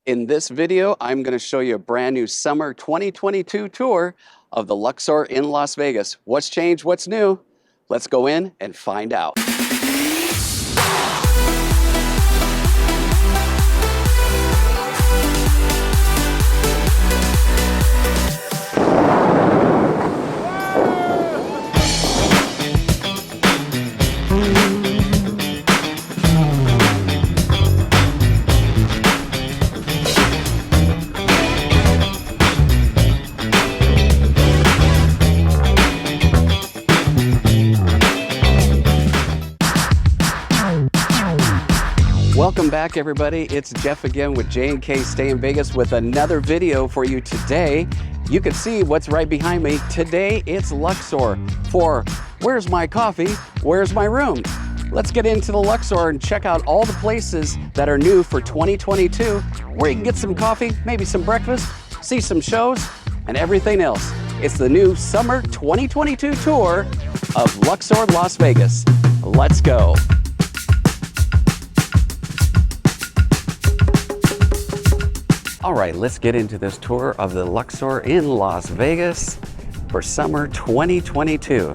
In this video, I'm going to show you a brand new summer 2022 tour of the Luxor in Las Vegas. What's changed? What's new? Let's go in and find out. Welcome back, everybody. It's Jeff again with J&K Stay in Vegas with another video for you today. You can see what's right behind me. Today, it's Luxor for Where's My Coffee? Where's My Room? Let's get into the Luxor and check out all the places that are new for 2022, where you can get some coffee, maybe some breakfast, see some shows, and everything else. It's the new summer 2022 tour of Luxor Las Vegas. Let's go. All right, let's get into this tour of the Luxor in Las Vegas for summer 2022.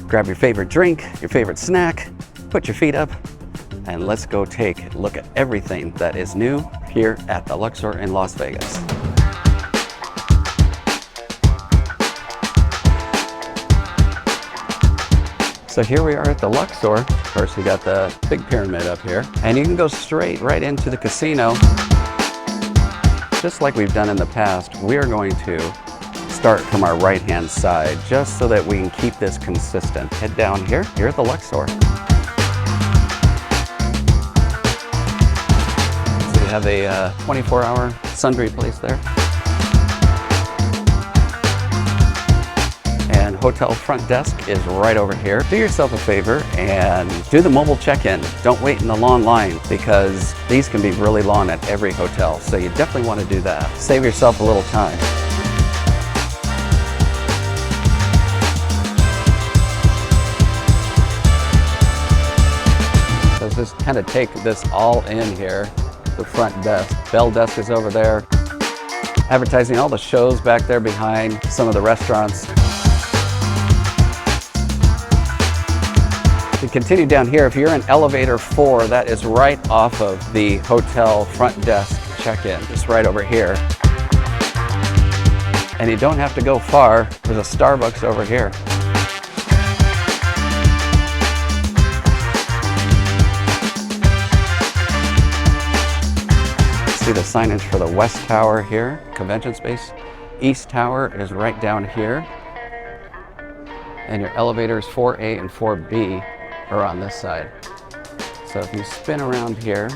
Grab your favorite drink, your favorite snack, put your feet up, and let's go take a look at everything that is new here at the Luxor in Las Vegas. So here we are at the Luxor. Of course, we got the big pyramid up here, and you can go straight right into the casino. Just like we've done in the past, we are going to start from our right-hand side, just so that we can keep this consistent. Head down here at the Luxor. So we have a 24-hour sundry place there. And hotel front desk is right over here. Do yourself a favor and do the mobile check-in. Don't wait in the long line, because these can be really long at every hotel. So you definitely want to do that. Save yourself a little time. So just kind of take this all in here. The front desk. Bell desk is over there. Advertising all the shows back there behind some of the restaurants. To continue down here, if you're in elevator 4, that is right off of the hotel front desk check-in. It's right over here. And you don't have to go far. There's a Starbucks over here. See the signage for the West Tower here, convention space. East Tower is right down here. And your elevators 4A and 4B are on this side. So if you spin around here,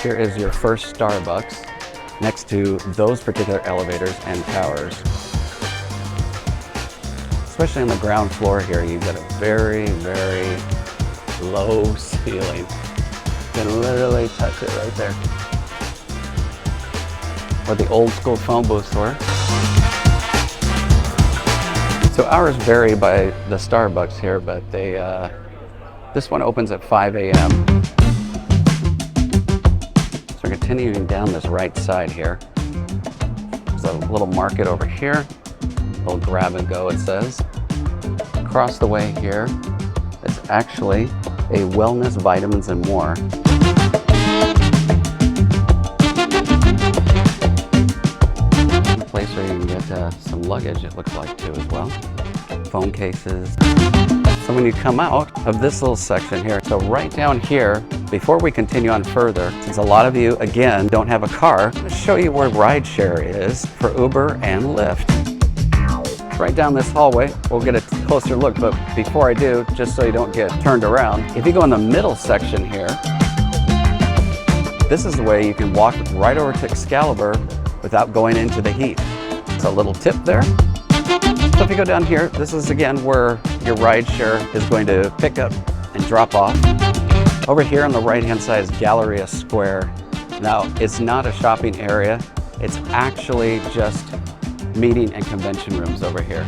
here is your first Starbucks next to those particular elevators and towers. Especially on the ground floor here, you've got a very, very low ceiling. You can literally touch it right there. Where the old school phone booths were. So hours vary by the Starbucks here, but this one opens at 5 a.m. So we're continuing down this right side here. There's a little market over here, a little grab and go, it says. Across the way here, it's actually a wellness, vitamins, and more. Place where you can get some luggage, it looks like, too, as well. Phone cases. So when you come out of this little section here, so right down here, before we continue on further, since a lot of you, again, don't have a car, I'm going to show you where rideshare is for Uber and Lyft. Right down this hallway, we'll get a closer look, but before I do, just so you don't get turned around, if you go in the middle section here, this is the way you can walk right over to Excalibur without going into the heat. It's a little tip there. So if you go down here, this is again where your rideshare is going to pick up and drop off. Over here on the right-hand side is Galleria Square. Now, it's not a shopping area. It's actually just meeting and convention rooms over here.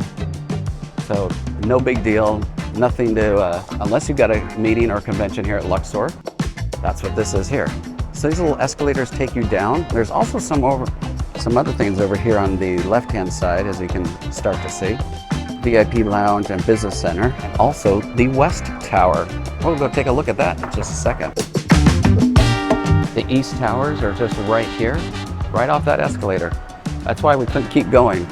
So no big deal, nothing to, unless you've got a meeting or convention here at Luxor, that's what this is here. So these little escalators take you down. There's also some other things over here on the left-hand side, as you can start to see. VIP Lounge and Business Center, and also the West Tower. We'll go take a look at that in just a second. The East Towers are just right here, right off that escalator. That's why we couldn't keep going.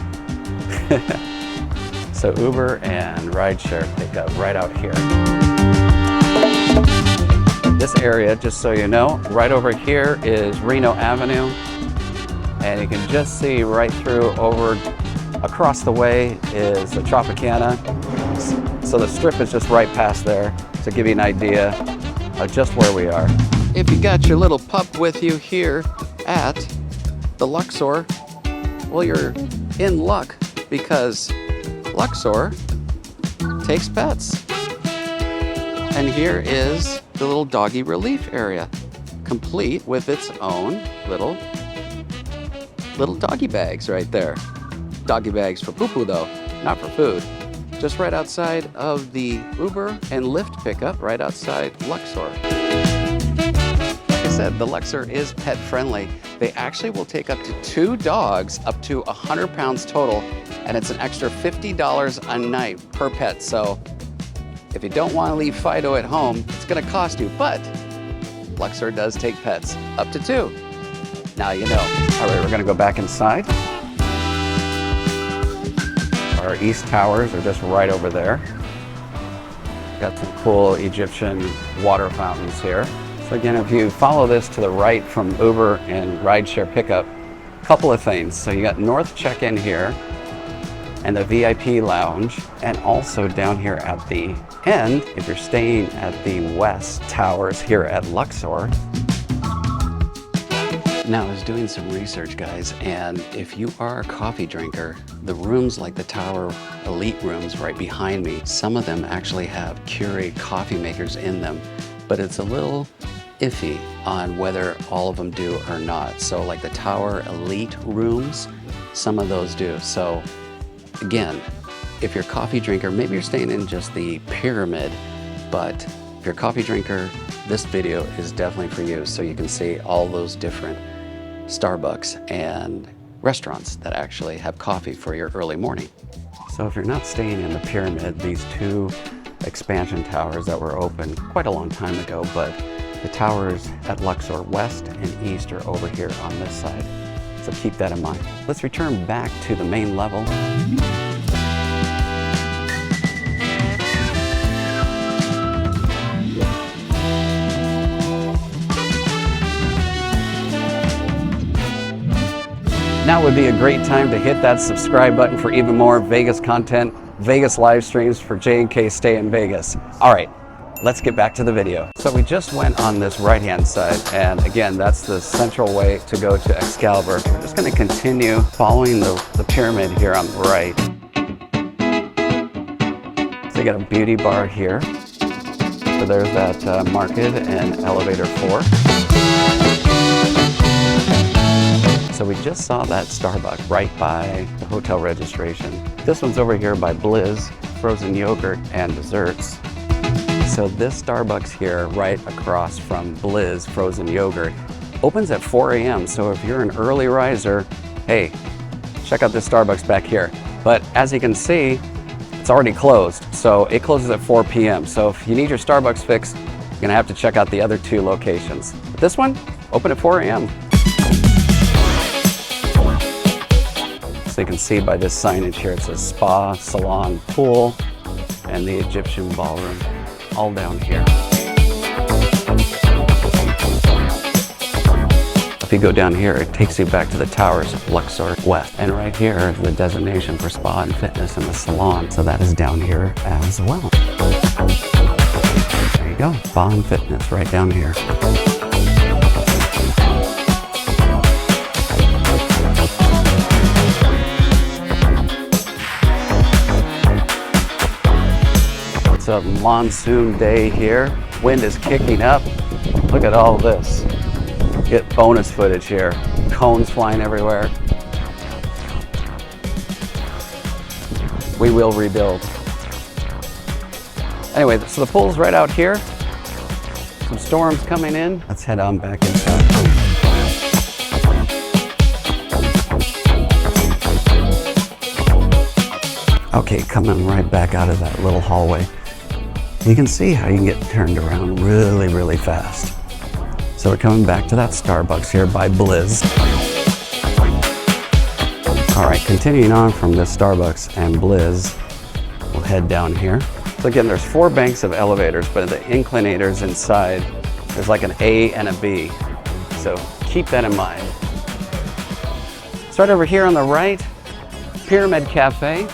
So Uber and rideshare pickup right out here. This area, just so you know, right over here is Reno Avenue. And you can just see right through over across the way is the Tropicana. So the strip is just right past there to give you an idea of just where we are. If you got your little pup with you here at the Luxor, well, you're in luck because Luxor takes pets. And here is the little doggy relief area, complete with its own little doggy bags right there. Doggy bags for poo-poo though, not for food. Just right outside of the Uber and Lyft pickup, right outside Luxor. Like I said, the Luxor is pet friendly. They actually will take up to 2 dogs, up to 100 pounds total, and it's an extra $50 a night per pet. So if you don't want to leave Fido at home, it's gonna cost you, but Luxor does take pets, up to 2. Now you know. All right, we're gonna go back inside. Our East Towers are just right over there. Got some cool Egyptian water fountains here. So again, if you follow this to the right from Uber and rideshare pickup, a couple of things. So you got North Check-in here and the VIP Lounge, and also down here at the end, if you're staying at the West Towers here at Luxor. Now, I was doing some research, guys, and if you are a coffee drinker, the rooms like the Tower Elite rooms right behind me, some of them actually have Keurig coffee makers in them, but it's a little iffy on whether all of them do or not. So like the Tower Elite rooms, some of those do. So again, if you're a coffee drinker, maybe you're staying in just the Pyramid, but if you're a coffee drinker, this video is definitely for you, so you can see all those different Starbucks and restaurants that actually have coffee for your early morning. So if you're not staying in the Pyramid, these 2 expansion towers that were open quite a long time ago, but the towers at Luxor West and East are over here on this side. So keep that in mind. Let's return back to the main level. Now would be a great time to hit that subscribe button for even more Vegas content, Vegas live streams for J&K Stay in Vegas. All right, let's get back to the video. So we just went on this right-hand side, and again, that's the central way to go to Excalibur. We're just gonna continue following the pyramid here on the right. So you got a beauty bar here. So there's that market and elevator 4. So we just saw that Starbucks right by the hotel registration. This one's over here by Blizz, frozen yogurt and desserts. So this Starbucks here, right across from Blizz frozen yogurt, opens at 4 a.m. So if you're an early riser, hey, check out this Starbucks back here. But as you can see, it's already closed. So it closes at 4 p.m. So if you need your Starbucks fix, you're gonna have to check out the other 2 locations. But this one, open at 4 a.m. So you can see by this signage here, it says spa, salon, pool, and the Egyptian ballroom, all down here. If you go down here, it takes you back to the towers of Luxor West. And right here is the designation for spa and fitness and the salon. So that is down here as well. There you go, spa and fitness right down here. It's a monsoon day here. Wind is kicking up. Look at all this. Get bonus footage here. Cones flying everywhere. We will rebuild. Anyway, so the pool's right out here. Some storms coming in. Let's head on back inside. Okay, coming right back out of that little hallway. You can see how you can get turned around really, really fast. So we're coming back to that Starbucks here by Blizz. All right, continuing on from this Starbucks and Blizz, we'll head down here. So again, there's 4 banks of elevators, but the inclinators inside, there's like an A and a B. So keep that in mind. Start over here on the right, Pyramid Cafe.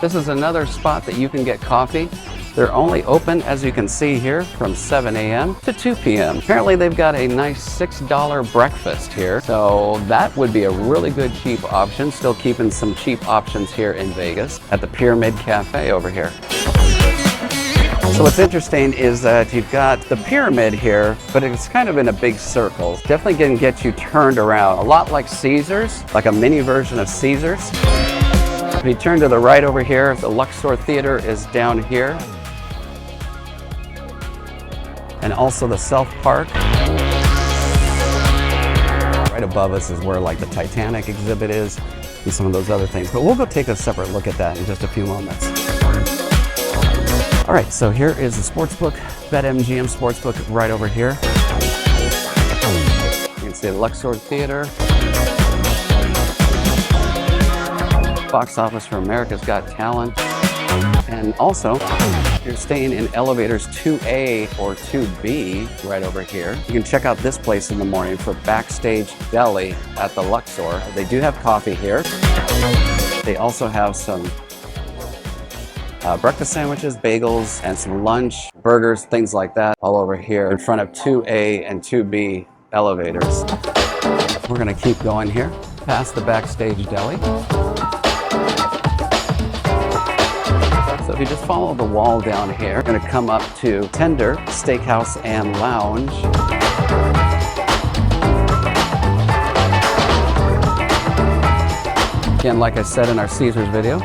This is another spot that you can get coffee. They're only open, as you can see here, from 7 a.m. to 2 p.m. Apparently they've got a nice $6 breakfast here, so that would be a really good cheap option. Still keeping some cheap options here in Vegas at the Pyramid Cafe over here. So what's interesting is that you've got the pyramid here, but it's kind of in a big circle. Definitely gonna get you turned around, a lot like Caesars, like a mini version of Caesars. If you turn to the right over here, the Luxor Theater is down here. And also the Self Park. Right above us is where like the Titanic exhibit is and some of those other things. But we'll go take a separate look at that in just a few moments. All right, so here is the sportsbook, BetMGM Sportsbook right over here. You can see the Luxor Theater. Box office for America's Got Talent. And also, you're staying in elevators 2A or 2B right over here. You can check out this place in the morning for Backstage Deli at the Luxor. They do have coffee here. They also have some breakfast sandwiches, bagels, and some lunch, burgers, things like that, all over here in front of 2A and 2B elevators. We're gonna keep going here, past the Backstage Deli. So if you just follow the wall down here, we're gonna come up to Tender Steakhouse and Lounge. Again, like I said in our Caesars video,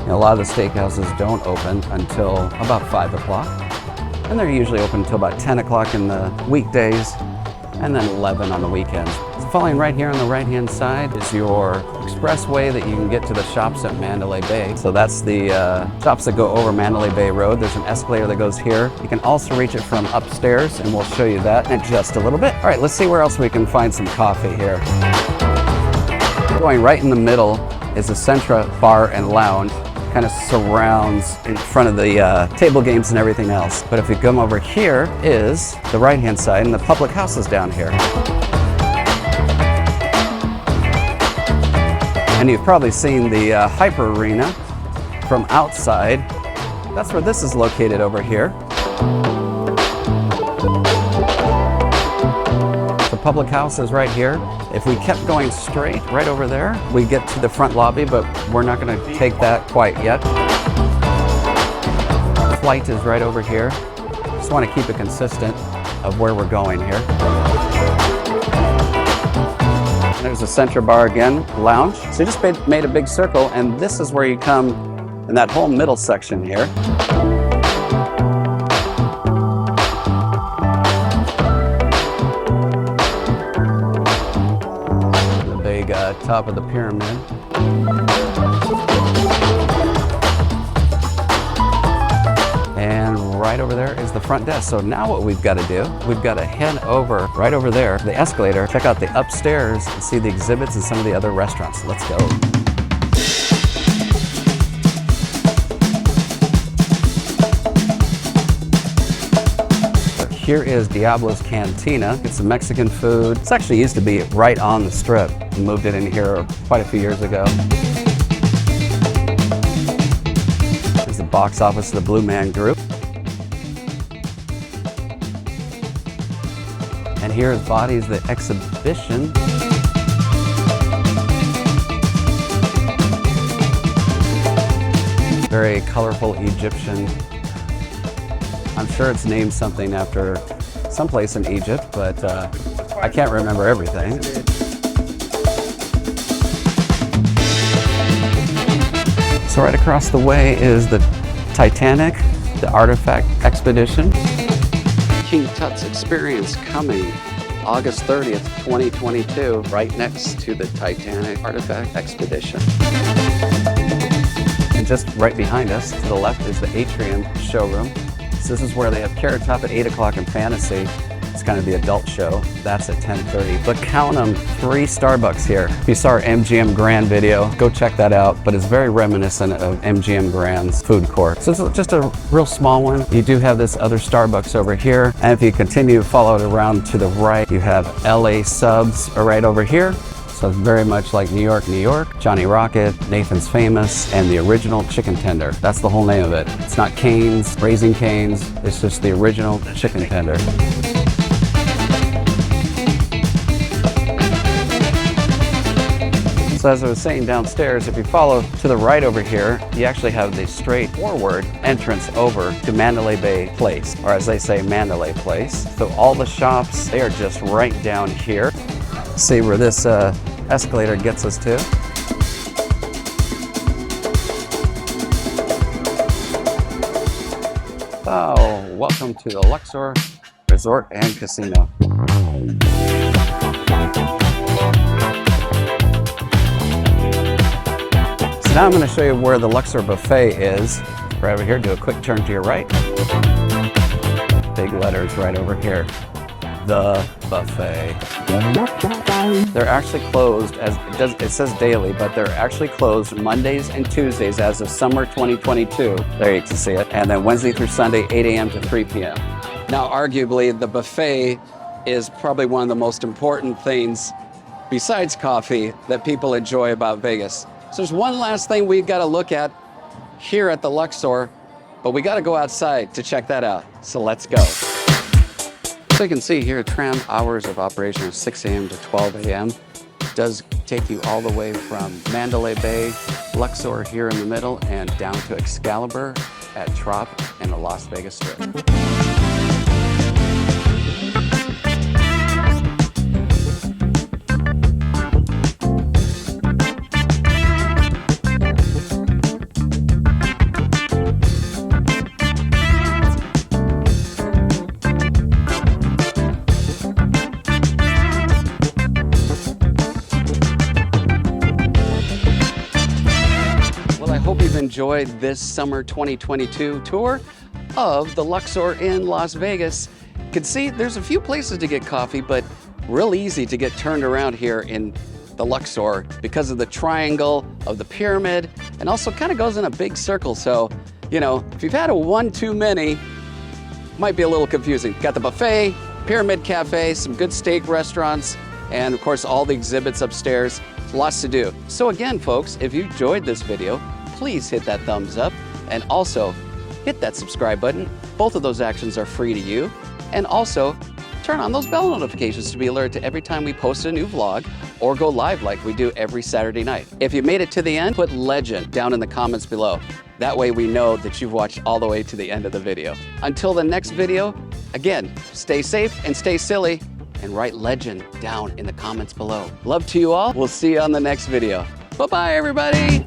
a lot of the steakhouses don't open until about 5 o'clock. And they're usually open until about 10 o'clock in the weekdays and then 11 on the weekends. So following right here on the right-hand side is your expressway that you can get to the shops at Mandalay Bay. So that's the shops that go over Mandalay Bay Road. There's an escalator that goes here. You can also reach it from upstairs, and we'll show you that in just a little bit. All right, let's see where else we can find some coffee here. Going right in the middle is the Centra Bar and Lounge. Kind of surrounds in front of the table games and everything else. But if you come over here is the right-hand side, and the public house is down here. And you've probably seen the Hyper Arena from outside. That's where this is located over here. The public house is right here. If we kept going straight right over there, we get to the front lobby, but we're not going to take that quite yet. Flight is right over here. Just want to keep it consistent of where we're going here. There's the Centra Bar again, Lounge. So you just made a big circle, and this is where you come in that whole middle section here. Top of the pyramid. And right over there is the front desk. So now what we've got to do, we've got to head over right over there, the escalator, check out the upstairs and see the exhibits and some of the other restaurants. Let's go. Here is Diablo's Cantina. It's some Mexican food. It's actually used to be right on the strip. We moved it in here quite a few years ago. There's the box office of the Blue Man Group. And here is Bodies, the exhibition. Very colorful Egyptian. I'm sure it's named something after someplace in Egypt, but I can't remember everything. So right across the way is the Titanic, the Artifact Expedition. King Tut's Experience coming August 30th, 2022, right next to the Titanic Artifact Expedition. And just right behind us, to the left, is the Atrium showroom. So this is where they have Carrot Top at 8 o'clock and Fantasy. It's kind of the adult show. That's at 10:30. But count them, 3 Starbucks here. If you saw our MGM Grand video, go check that out. But it's very reminiscent of MGM Grand's food court. So it's just a real small one. You do have this other Starbucks over here. And if you continue to follow it around to the right, you have LA Subs right over here. So it's very much like New York, New York, Johnny Rocket, Nathan's Famous, and the original chicken tender. That's the whole name of it. It's not Cane's, Raising Cane's. It's just the original chicken tender. So as I was saying downstairs, if you follow to the right over here, you actually have the straightforward entrance over to Mandalay Bay Place, or as they say, Mandalay Place. So all the shops, they are just right down here. See where this escalator gets us to. Oh, welcome to the LUXOR Resort and Casino. Now I'm going to show you where the LUXOR buffet is. Right over here, do a quick turn to your right. Big letters right over here. The buffet. They're actually closed, it says daily, but they're actually closed Mondays and Tuesdays as of summer 2022. There you can see it. And then Wednesday through Sunday, 8 a.m. to 3 p.m. Now, arguably, the buffet is probably one of the most important things besides coffee that people enjoy about Vegas. So there's one last thing we've got to look at here at the LUXOR, but we got to go outside to check that out. So let's go. So you can see here, Tram hours of operation are 6 a.m. to 12 a.m. It does take you all the way from Mandalay Bay, LUXOR here in the middle, and down to Excalibur at Trop and the Las Vegas Strip. Hope you've enjoyed this summer 2022 tour of the LUXOR in Las Vegas. You can see there's a few places to get coffee, but real easy to get turned around here in the LUXOR because of the triangle of the pyramid, and also kind of goes in a big circle. So, you know, if you've had a one too many, might be a little confusing. Got the buffet, Pyramid Cafe, some good steak restaurants, and of course all the exhibits upstairs. Lots to do. So again, folks, if you enjoyed this video, please hit that thumbs up and also hit that subscribe button. Both of those actions are free to you. And also turn on those bell notifications to be alerted to every time we post a new vlog or go live like we do every Saturday night. If you made it to the end, put legend down in the comments below. That way we know that you've watched all the way to the end of the video. Until the next video, again, stay safe and stay silly, and write legend down in the comments below. Love to you all. We'll see you on the next video. Bye-bye, everybody.